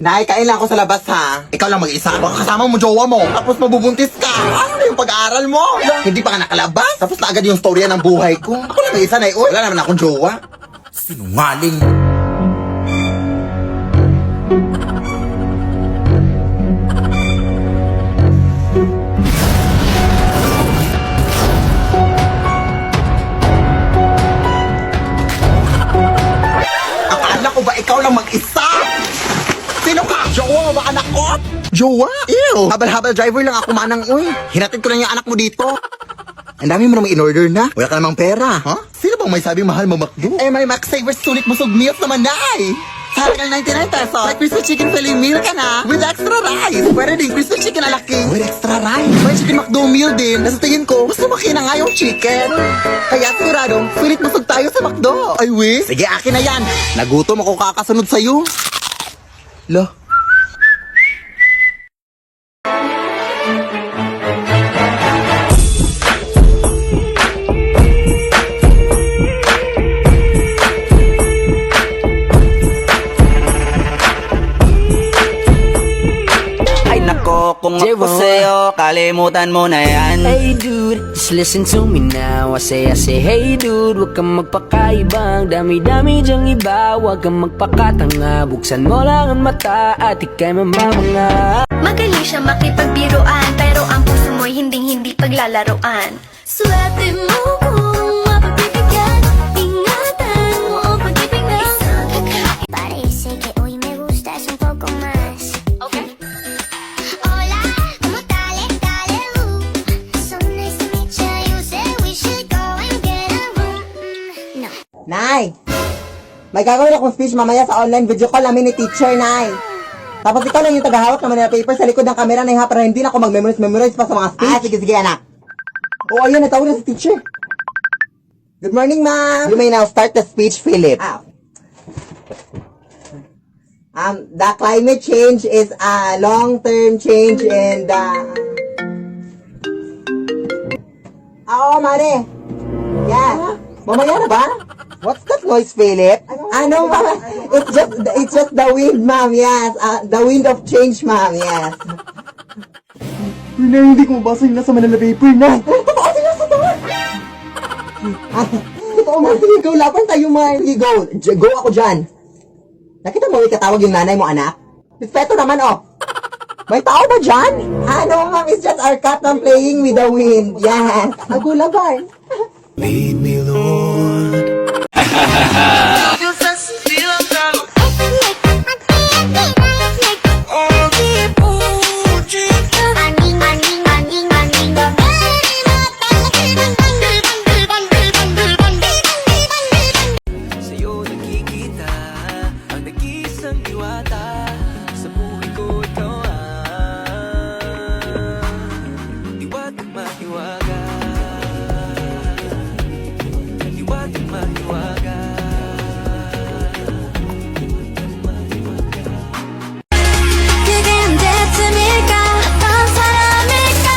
Nay, kain lang ako sa labas ha. Ikaw lang mag-isa. Baka kasama mo jowa mo. Tapos mabubuntis ka. Ano na yung pag-aaral mo? Hindi pa ka nakalabas. Tapos na agad yung storya ng buhay ko. Ako lang mag-isa, Nay. Uy, wala naman akong jowa. Sinungaling. Akala ko ba ikaw lang mag-isa? Sino ka? Jowa mo ba anak ko? Jowa? Ew! Habal-habal driver lang ako manang, uy. Hinatid ko lang yung anak mo dito. Ang dami mo namang in-order na. Wala ka namang pera. Ha? Sino bang may sabing mahal mo McDo? Eh, may Max Savers sulit busog meals naman, Nay. Sa halagang 99 pesos, may crispy chicken fillet meal ka na with extra rice. Pwede din crispy chicken na laki with extra rice. May chicken McDo meal din. Nasa tingin ko, mas lumaki na nga yung chicken. Kaya siguradong, sulit busog tayo sa McDo. Ay, we? Sige, akin na yan. Nagutom ako kakasunod sa'yo. Lo. Ay nako, kung ako sa'yo, kalimutan mo na yan. Hey dude, just listen to me now. I say, hey dude, huwag kang magpakaibang. Dami-dami dyang iba, huwag kang magpakatanga. Buksan mo lang ang mata at ika'y mamamanga. Magaling siya makipagbiruan, pero ang puso mo'y hinding-hindi paglalaroan. Swerte mo kung mapagbibigyan, ingatan mo ang pag-ibig na isang kakain. Parece que hoy me gustas un poco más. Okay. Hola, como dale, dale, So nice to meet you. You say we should go and get a room. No. Nay! May gagawin akong speech mamaya sa online video call namin ni teacher, Nay. Tapos ikaw lang yung tagahawak naman ng paper sa likod ng camera, Nay, ha? Para hindi na ako mag-memorize pa sa mga speech. Sige, anak. Oo, ayun, natawag na si teacher. Good morning, ma'am. You may now start the speech, Philip. The climate change is a long-term change in the... Oo, Mare. Yes. Mamaya na ba? What's that noise, Philip? Ano, ma'am? It's just the wind, ma'am. Yes. The wind of change, ma'am. Yes. Na hindi ko mabasa yung nasa Manila paper, na. Totoo sila sa door. Totoo, ma'am. Sige, go. Laban tayo, ma'am. Sige, go. Go ako dyan. Nakita mo, may katawag yung nanay mo, anak? Respeto naman, oh. May tao ba dyan? Ano, ma'am? It's just our cat, ma'am, playing with the wind. Yes. Go, laban. Sa'yo nakikita ang nag-iisang diwata. Sa buhay ko ikaw diwata't mahiwaga. Diwata't mahiwaga. 그게 언제쯤일까? 어떤 사람일까?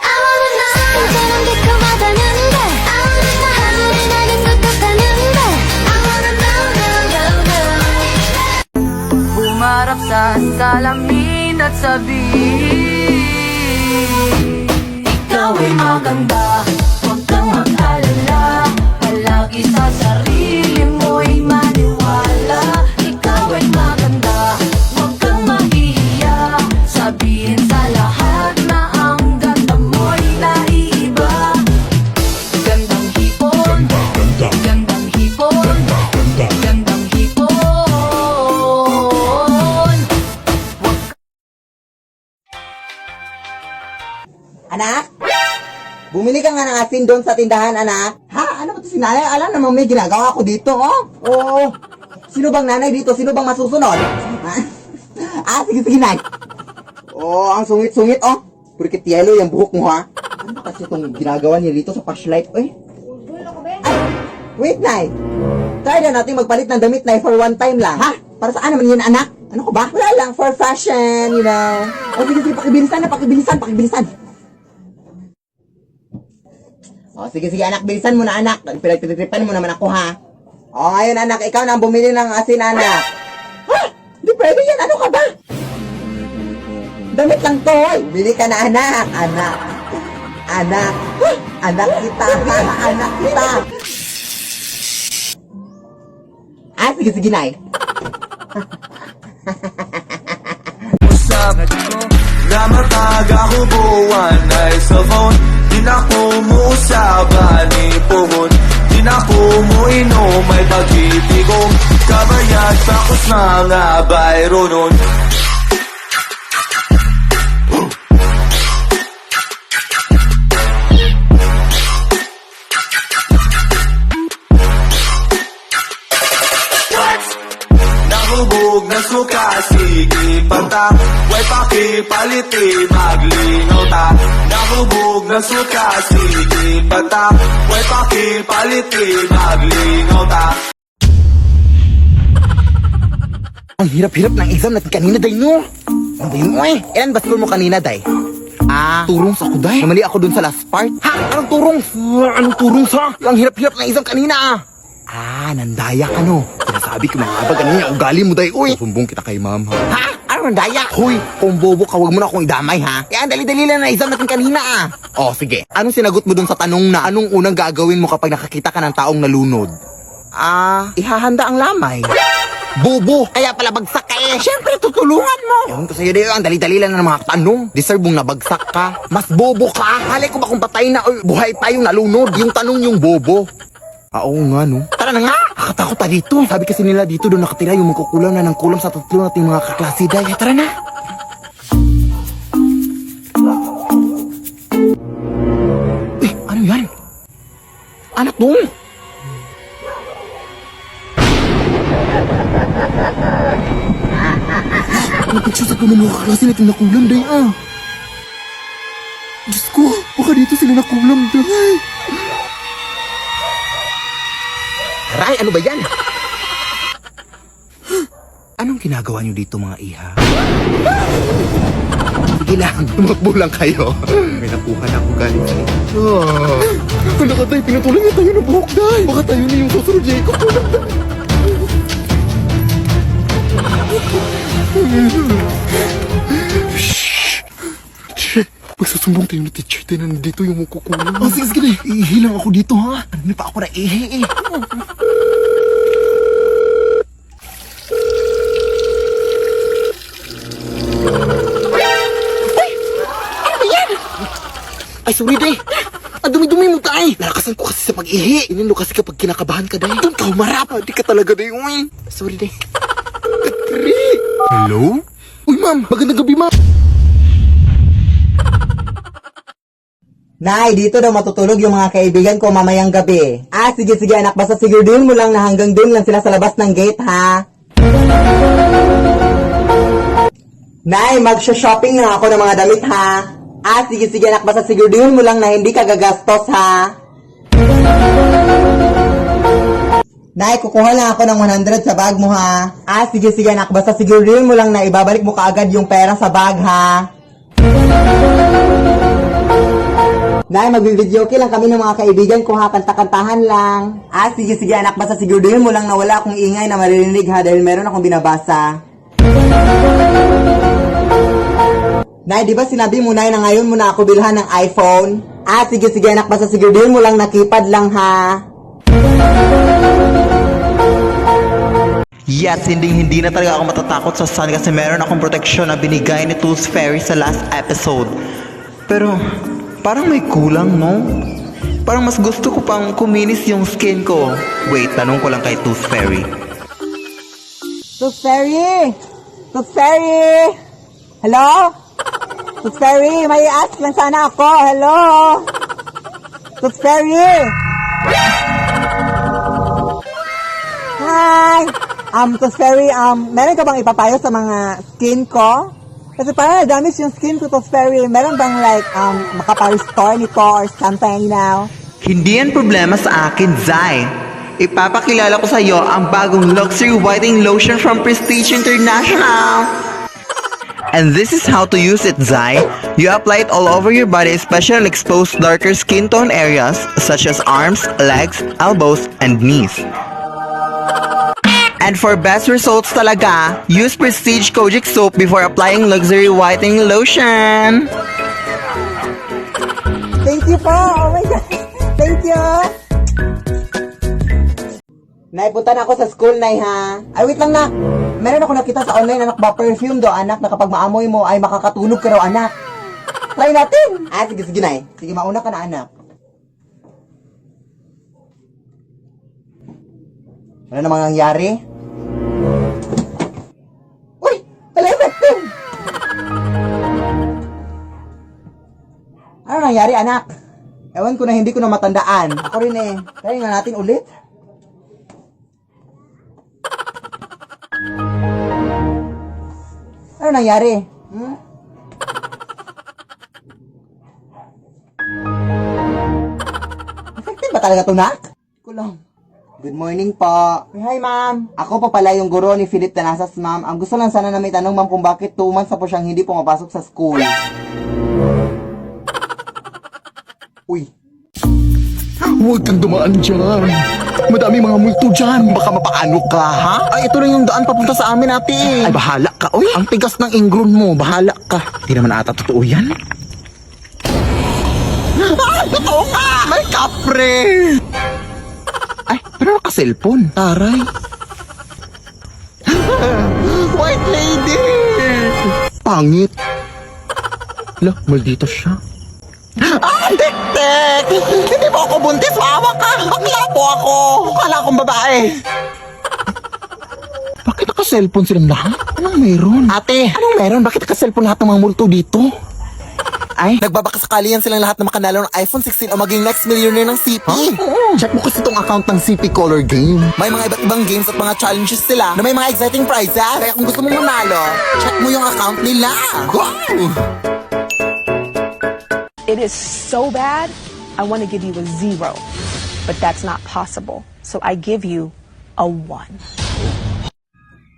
I wanna know. 사람처럼 달콤하다는데 I wanna know. 하늘이 나는 것 같다는데 I wanna know. Bumarap sa salamin at sabihin, ikaw ay maganda, huwag kang mag-alala. Palagi sa sarili mo'y maniwala. Ikaw ay maganda, huwag kang mahihiya. Sabihin sa lahat na ang ganda mo'y naiiba. Gandang hipon, gandang hipon, gandang hipon. Anak? Bumili ka nga ng asin doon sa tindahan, anak. Ha? Ano ba ito si nanay? Alam naman may ginagawa ko dito, oh. Oo. Sino bang nanay dito? Sino bang masusunod? Sige, nay. Oh, ang sungit-sungit, oh. Purkit yellow yung buhok mo, ha? Ano ba kasi itong ginagawa niya dito sa flashlight, eh? Ay, wait, nay. Try na natin magpalit ng damit, nay, for one time lang. Ha? Para saan naman yun, anak? Ano ko ba? Wala lang, for fashion, you know. Oh, sige, pakibilisan. Oh, sige, anak, bilisan mo na, anak. Pinagtitripan mo naman ako, ha? Oh, ngayon, anak, ikaw na ang bumili ng asin, anak. Ha? Di pwede yan, ano ka ba? Damit lang to, hoy. Bili ka na, anak. Anak. Anak. Anak kita, ha? Anak kita. Sige, Nay. Usap na matag ako buwan ay sa phone. Di na ko mo usaban ni puhon. Di na ko mo inom ay pag-ibigong. Kabayad takos mga bayro nun. Nahubog na suka, sige panta. Way pakipaliti, maglingaw ta. Nahubog na suka, sige panta. Way pakipaliti, maglingaw ta. Ang hirap-hirap ng exam natin kanina, day, no? Ano ba yun, oy? Ilan ba score mo kanina, day? Turong sa ako, day. Namali ako dun sa last part. Ha? Anong turong? Anong turong sa? Ang hirap-hirap ng exam kanina, nandaya ka, no? Sinasabi ko mga abag kanina, ugali mo, day, uy. Sumbong kita kay ma'am, ha? Ha? Ano nandaya? Hoy, kung bobo ka, wag mo na akong idamay, ha? Ang dali-dali lang na exam natin kanina, Oh, sige. Anong sinagot mo dun sa tanong na anong unang gagawin mo kapag nakakita ka ng taong nalunod? Ihahanda ang lamay. Bobo! Kaya pala bagsak ka eh! Siyempre, tutulungan mo! Ewan ko sa'yo, Deo, ang dali-dali lang ng mga tanong. Deserve mong nabagsak ka. Mas bobo ka! Halay ko ba kung patay na o buhay pa yung nalunod? Yung tanong yung bobo. Oo nga, no? Tara na nga! Kakatakot pa dito. Sabi kasi nila dito doon nakatira yung magkukulam na ng kulam sa tatlo nating mga kaklase, Day. Tara na! Ano yan? Anak dong! Ano picture sa mga kaklase natin nakulam, Day, Diyos ko, baka dito sila nakulam, Day. Aray, ano ba yan? Anong ginagawa niyo dito, mga iha? Sige lang, tumakbo lang kayo. May nakuha na ako galing sa inyo. Kala ka, Day, pinatulan niya tayo ng buhok, Day. Baka tayo na yung susunod, Jacob. Magsusumbong tayo na teacher tayo na nandito yung kukulang. Sige, sige, Day. Ihilang ako dito, ha? Ano pa ako na ihi, Ay, sorry, Day. Ang dumi-dumi mo, Day. Nalakasan ko kasi sa pag-ihi. Inino kasi kapag kinakabahan ka, Day. Doon ka humarap. Di ka talaga, Day. Uy. Sorry, Day. Hello? Uy, ma'am. Magandang gabi, ma'am. Nay, dito daw matutulog yung mga kaibigan ko mamayang gabi. Sige, sige anak, basta siguraduhin mo lang na hanggang doon lang sila sa labas ng gate, ha? Nay, mag-shopping na ako ng mga damit, ha? Sige, sige anak, basta siguraduhin mo lang na hindi ka gagastos, ha? Nay, kukuha lang ako ng 100 sa bag mo, ha? Sige, sige anak, basta siguraduhin mo lang na ibabalik mo kaagad yung pera sa bag, ha? Nay, magbi-videoke lang kami ng mga kaibigan ko, ha? Kanta-kantahan lang. Sige, sige anak, basta siguraduhin mo lang na wala akong ingay na maririnig, ha? Dahil meron akong binabasa. Nay, di ba sinabi mo, Nay, na ngayon mo na ako bilhan ng iPhone? Sige, sige anak, basta siguraduhin mo lang na keypad lang, ha? Yes, hindi na talaga ako matatakot sa sun kasi meron akong proteksyon na binigay ni Tools Fairy sa last episode. Pero, parang may kulang, no? Parang mas gusto ko pang kuminis yung skin ko. Wait, tanong ko lang kay Tooth Fairy. Tooth Fairy! Tooth Fairy! Hello? Tooth Fairy, may ask lang sana ako. Hello? Tooth Fairy! Hi! Tooth Fairy, meron ka bang ipapayo sa mga skin ko? Kasi parang na-damage yung skin ko, Tooth Fairy. Meron bang like, makapa-restore nito or something, you know? Hindi yan problema sa akin, Zai. Ipapakilala ko sa iyo ang bagong luxury whitening lotion from Prestige International. And this is how to use it, Zai. You apply it all over your body, especially exposed darker skin tone areas such as arms, legs, elbows, and knees. And And for best results talaga, use Prestige Kojic soap before applying luxury whitening lotion. Thank you po. Oh my God. Thank you. Nay, punta na ako sa school, Nay, ha? Ay, wait lang, nak. Meron ako nakita sa online, anak ba, perfume do, anak, na kapag maamoy mo, ay makakatunog ka raw, anak. Try natin. Ah, sige, Nay. Sige, mauna ka na, anak. Ano namang nangyari? Uy! Wala effective! Ano nangyari, anak? Ewan ko na, hindi ko na matandaan. Ako rin eh. Try nga natin ulit. Ano nangyari? Effective ba talaga to, nak? Ko lang. Good morning po. Hi, ma'am. Ako po pala yung guro ni Philip Tanasas, ma'am. Ang gusto lang sana na may tanong, ma'am, kung bakit 2 months na po siyang hindi pumapasok sa school. Uy. Huwag kang dumaan dyan. Madami mga multo dyan. Baka mapaano ka, ha? Ay, ito lang yung daan papunta sa amin, ate. Ay, bahala ka. Uy, ang tigas ng ingron mo. Bahala ka. Hindi naman ata totoo yan. Ah, totoo ka! May kapre! Ay, pero naka-cellphone. Taray. White lady! Pangit. Lah, maldito siya. Ah, tek-tek! Hindi mo ako buntis, maawa ka! Bakla po ako! Kala akong babae! Bakit naka-cellphone silang lahat? Anong meron? Ate, anong meron? Bakit naka-cellphone lahat ng mga multo dito? Ay, nagbabakasakali yan silang lahat na makanalo ng iPhone 16 o maging next millionaire ng CP. Huh? Check mo kasi itong account ng CP Color Game. May mga iba't ibang games at mga challenges sila na may mga exciting prizes. Kaya kung gusto mong manalo, check mo yung account nila. Wow! It is so bad, I want to give you a 0, but that's not possible. So I give you a 1.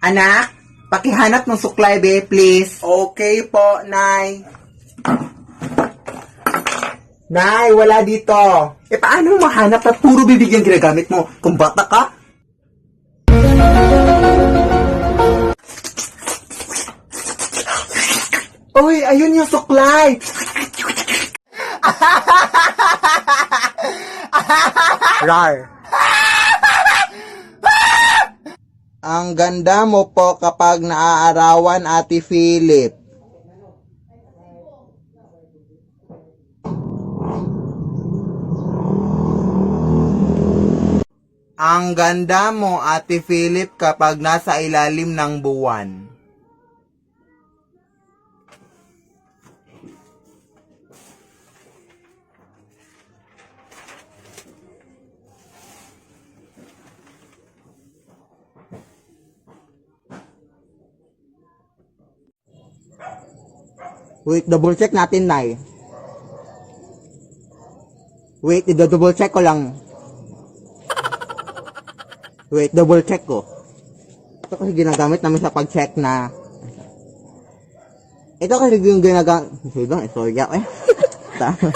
Anak, pakihanap ng suklay, be, please. Okay po, Nay. Nay, wala dito. Eh, paano mo mahanap at puro bibig yung ginagamit mo? Kung bata ka? Uy, ayun yung suklay. Rar. Ang ganda mo po kapag naaarawan, Ate Philip. Ang ganda mo, Ate Philip, kapag nasa ilalim ng buwan. Wait, double check natin, Nay. Wait, double check ko lang. Wait, double check ko. Ito kasi ginagamit namin sa pag-check na... Ito kasi yung ginagamit... Sorry, eh. Tama.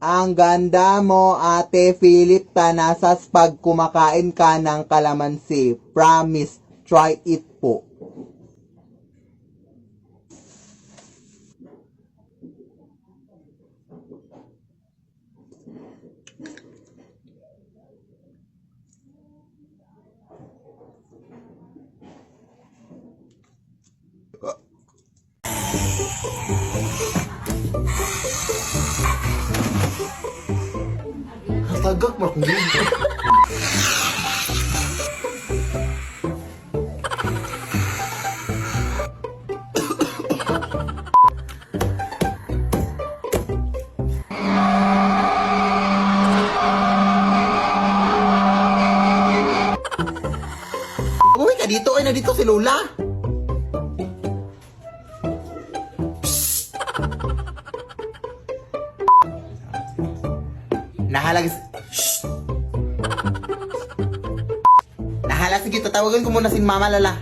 Ang ganda mo, Ate Philip Tanasas, pag kumakain ka ng kalamansi. Promise, try it po. Tagak mo kung dito. Uy, nandito ay nandito si Lola. Nahalag... Shh! Nahala, sige, tatawagan ko muna si Mama Lola.